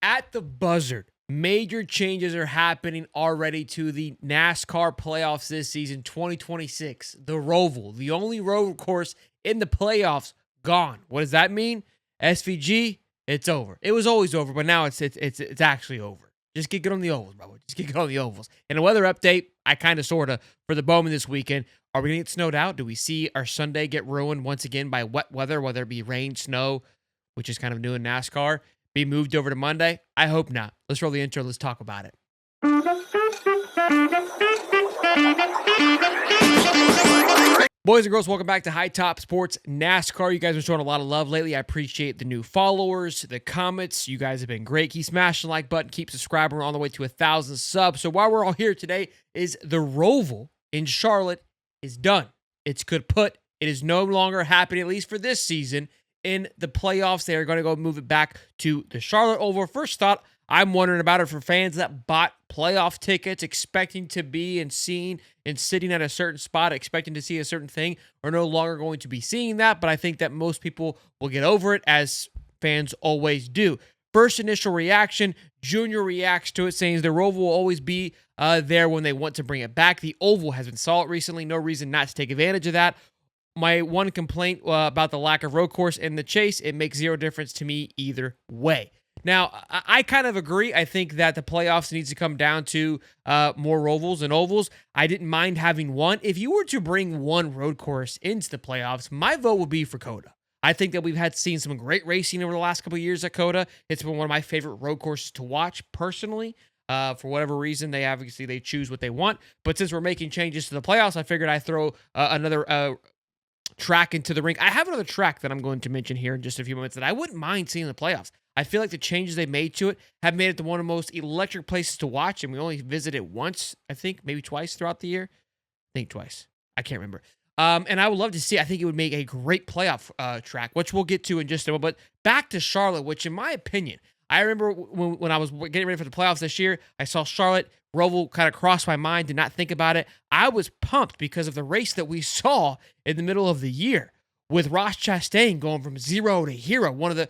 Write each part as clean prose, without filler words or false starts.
At the buzzard, major changes are happening already to the NASCAR playoffs this season, 2026. The Roval, the only road course in the playoffs, gone. What does that mean? SVG, it's over. It was always over, but now it's actually over. Just get good on the ovals, bro. Just get good on the ovals. And a weather update, I kind of sorta for the Bowman this weekend. Are we gonna get snowed out? Do we see our Sunday get ruined once again by wet weather, whether it be rain, snow, which is kind of new in NASCAR? Be moved over to Monday? I hope not. Let's roll the intro. Let's talk about it. Boys and girls, welcome back to High Top Sports NASCAR. You guys are showing a lot of love lately. I appreciate the new followers, the comments. You guys have been great. Keep smashing the like button. Keep subscribing. We're on the way to 1,000 subs. So while we're all here today, is the Roval in Charlotte is done. It's good put. It is no longer happening, at least for this season. In the playoffs, they are going to go move it back to the Charlotte Oval. First thought, I'm wondering about it for fans that bought playoff tickets, expecting to be and seen and sitting at a certain spot, expecting to see a certain thing, are no longer going to be seeing that. But I think that most people will get over it, as fans always do. First initial reaction, Junior reacts to it, saying the Roval will always be there when they want to bring it back. The Oval has been solid recently. No reason not to take advantage of that. My one complaint about the lack of road course in the chase, it makes zero difference to me either way. Now, I kind of agree. I think that the playoffs needs to come down to more Rovals and Ovals. I didn't mind having one. If you were to bring one road course into the playoffs, my vote would be for COTA. I think that we've seen some great racing over the last couple of years at COTA. It's been one of my favorite road courses to watch personally. For whatever reason, they choose what they want. But since we're making changes to the playoffs, I figured I'd throw another track into the ring. I have another track that I'm going to mention here in just a few minutes that I wouldn't mind seeing in the playoffs. I feel like the changes they made to it have made it one of the most electric places to watch, and we only visited it once, I think, maybe twice throughout the year. I think twice. I can't remember. And I would love to see. I think it would make a great playoff track, which we'll get to in just a moment. But back to Charlotte, which in my opinion, I remember when I was getting ready for the playoffs this year, I saw Charlotte. Roval kind of crossed my mind, did not think about it. I was pumped because of the race that we saw in the middle of the year with Ross Chastain going from 0 to hero, one of the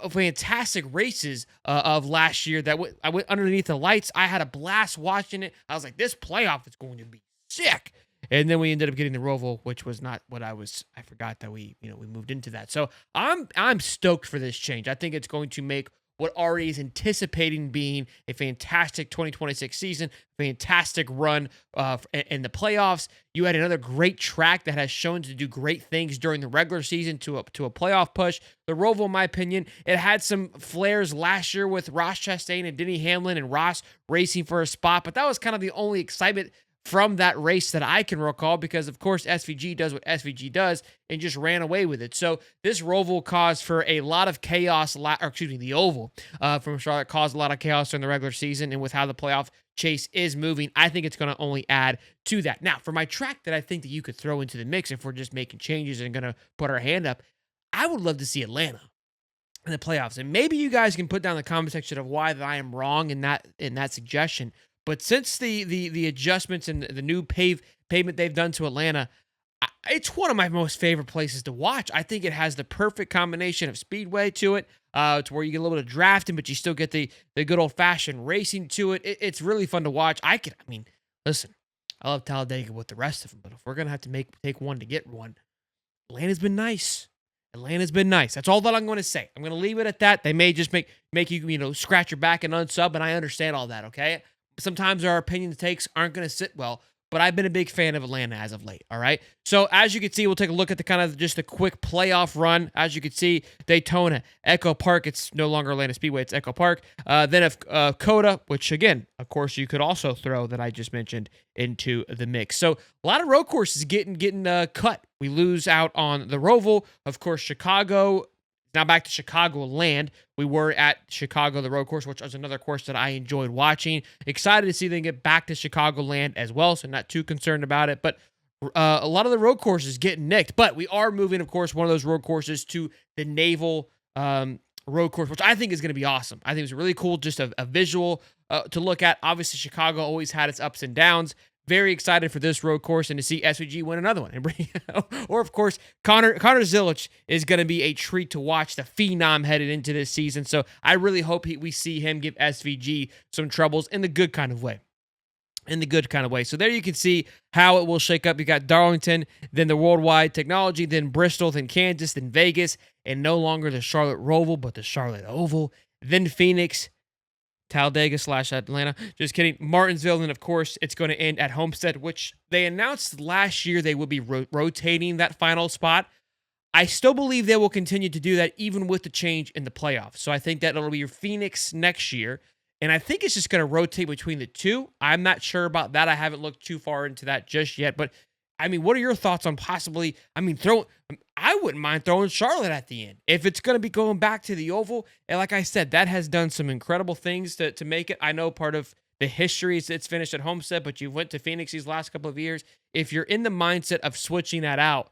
fantastic races of last year that I went underneath the lights. I had a blast watching it. I was like, this playoff is going to be sick. And then we ended up getting the Roval, which was not what I forgot that we moved into that. So I'm stoked for this change. I think it's going to make what already is anticipating being a fantastic 2026 season, fantastic run in the playoffs. You had another great track that has shown to do great things during the regular season to a playoff push. The Roval, in my opinion, it had some flares last year with Ross Chastain and Denny Hamlin and Ross racing for a spot, but that was kind of the only excitement from that race that I can recall, because of course SVG does what SVG does and just ran away with it. So this Roval caused for a lot of chaos, the Oval from Charlotte caused a lot of chaos during the regular season, and with how the playoff chase is moving, I think it's going to only add to that. Now, for my track that I think that you could throw into the mix if we're just making changes and going to put our hand up, I would love to see Atlanta in the playoffs. And maybe you guys can put down in the comment section of why that I am wrong in that suggestion. But since the adjustments and the new pavement they've done to Atlanta, it's one of my most favorite places to watch. I think it has the perfect combination of speedway to it, to where you get a little bit of drafting, but you still get the good old-fashioned racing to it. It's really fun to watch. Listen, I love Talladega with the rest of them, but if we're going to have to take one to get one, Atlanta's been nice. Atlanta's been nice. That's all that I'm going to say. I'm going to leave it at that. They may just make you scratch your back and unsub, and I understand all that, okay? Sometimes our opinion takes aren't going to sit well, but I've been a big fan of Atlanta as of late, all right? So as you can see, we'll take a look at the kind of just a quick playoff run. As you can see, Daytona, Echo Park, it's no longer Atlanta Speedway, it's Echo Park. Then if COTA, which again, of course, you could also throw that I just mentioned into the mix. So a lot of road courses getting cut. We lose out on the Roval. Of course, Chicago. Now back to Chicagoland. We were at Chicago, the road course, which was another course that I enjoyed watching. Excited to see them get back to Chicagoland as well, so not too concerned about it. But a lot of the road courses getting nicked. But we are moving, of course, one of those road courses to the Naval road course, which I think is going to be awesome. I think it's really cool, just a visual to look at. Obviously, Chicago always had its ups and downs. very excited for this road course and to see SVG win another one. And bring, or, of course, Connor Zilic is going to be a treat to watch, the phenom headed into this season. So I really hope we see him give SVG some troubles in the good kind of way. So there you can see how it will shake up. You got Darlington, then the Worldwide Technology, then Bristol, then Kansas, then Vegas, and no longer the Charlotte Roval, but the Charlotte Oval, then Phoenix, Talladega / Atlanta. Just kidding. Martinsville, and of course, it's going to end at Homestead, which they announced last year they would be rotating that final spot. I still believe they will continue to do that even with the change in the playoffs. So I think that it'll be Phoenix next year. And I think it's just going to rotate between the two. I'm not sure about that. I haven't looked too far into that just yet. But, I mean, what are your thoughts on possibly, I wouldn't mind throwing Charlotte at the end. If it's going to be going back to the Oval, and like I said, that has done some incredible things to make it. I know part of the history is it's finished at Homestead, but you went to Phoenix these last couple of years. If you're in the mindset of switching that out,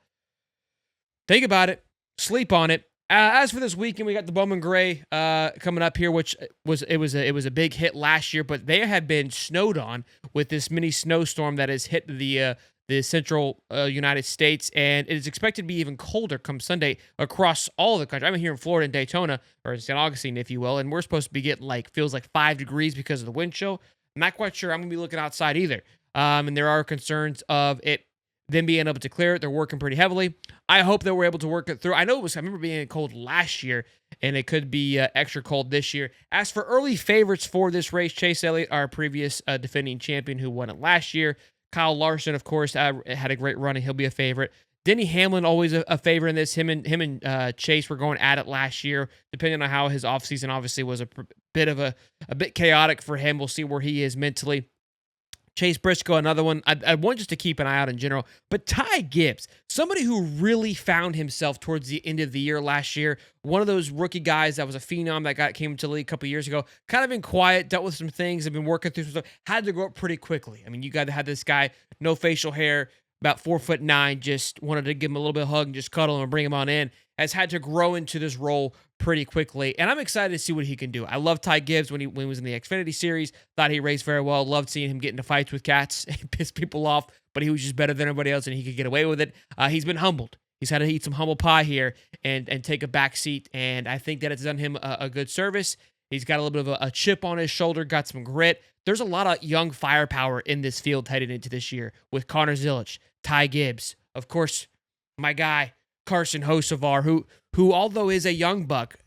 think about it. Sleep on it. As for this weekend, we got the Bowman Gray coming up here, which was a big hit last year, but they have been snowed on with this mini snowstorm that has hit the central United States, and it is expected to be even colder come Sunday across all of the country. I'm here in Florida, in Daytona, or in St. Augustine, if you will, and we're supposed to be getting feels like 5 degrees because of the wind chill. I'm not quite sure I'm going to be looking outside either, and there are concerns of them being able to clear it. They're working pretty heavily. I hope that we're able to work it through. I remember being cold last year, and it could be extra cold this year. As for early favorites for this race, Chase Elliott, our previous defending champion who won it last year. Kyle Larson, of course, had a great run, and he'll be a favorite. Denny Hamlin, always a favorite in this. Him and Chase were going at it last year, depending on how his offseason obviously was a bit chaotic for him. We'll see where he is mentally. Chase Briscoe, another one. I want just to keep an eye out in general. But Ty Gibbs, somebody who really found himself towards the end of the year last year. One of those rookie guys that was a phenom that came into the league a couple years ago. Kind of been quiet, dealt with some things, have been working through some stuff. Had to grow up pretty quickly. I mean, you got to have this guy, no facial hair, about 4'9", just wanted to give him a little bit of hug and just cuddle him and bring him on in. Has had to grow into this role pretty quickly, and I'm excited to see what he can do. I love Ty Gibbs when he was in the Xfinity Series. Thought he raced very well. Loved seeing him get into fights with cats. He pissed people off, but he was just better than everybody else, and he could get away with it. He's been humbled. He's had to eat some humble pie here and take a back seat, and I think that it's done him a good service. He's got a little bit of a chip on his shoulder, got some grit. There's a lot of young firepower in this field headed into this year with Connor Zilic, Ty Gibbs, of course, my guy, Carson Hocevar, who although is a young buck,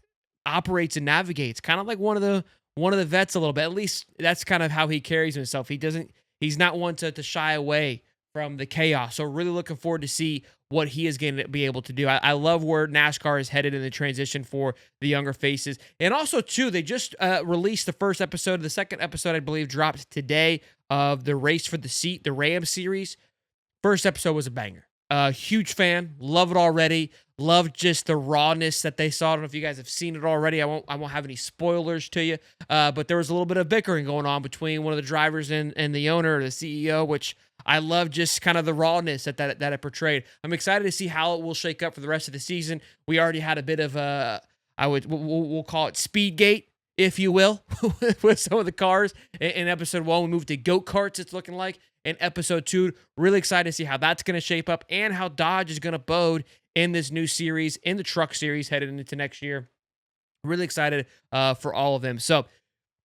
operates and navigates kind of like one of the vets a little bit. At least that's kind of how he carries himself. He's not one to shy away from the chaos. So really looking forward to see what he is going to be able to do. I love where NASCAR is headed in the transition for the younger faces. And also, too, they just released the first episode. The second episode, I believe, dropped today of the Race for the Seat, the Ram series. First episode was a banger. Huge fan. Love it already. Love just the rawness that they saw. I don't know if you guys have seen it already. I won't have any spoilers to you. But there was a little bit of bickering going on between one of the drivers and the owner or the CEO, which I love just kind of the rawness that it portrayed. I'm excited to see how it will shake up for the rest of the season. We already had a bit of we'll call it Speedgate, if you will, with some of the cars. In episode 1, we moved to go-karts, it's looking like. In episode 2, really excited to see how that's going to shape up and how Dodge is going to bode in this new series, in the truck series headed into next year. Really excited for all of them. So,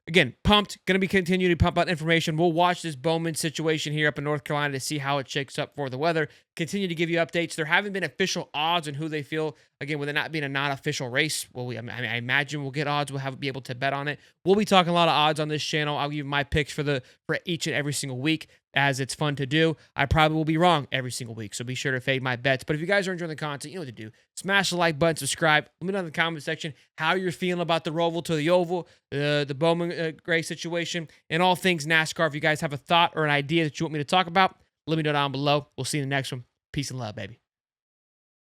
again, pumped. Going to be continuing to pump out information. We'll watch this Bowman situation here up in North Carolina to see how it shakes up for the weather. Continue to give you updates. There haven't been official odds on who they feel. Again, with it not being a non-official race, I imagine we'll get odds. We'll be able to bet on it. We'll be talking a lot of odds on this channel. I'll give you my picks for each and every single week, as it's fun to do. I probably will be wrong every single week, so be sure to fade my bets. But if you guys are enjoying the content, you know what to do. Smash the like button, subscribe. Let me know in the comment section how you're feeling about the Roval to the Oval, the Bowman Gray situation, and all things NASCAR. If you guys have a thought or an idea that you want me to talk about, let me know down below. We'll see you in the next one. Peace and love, baby.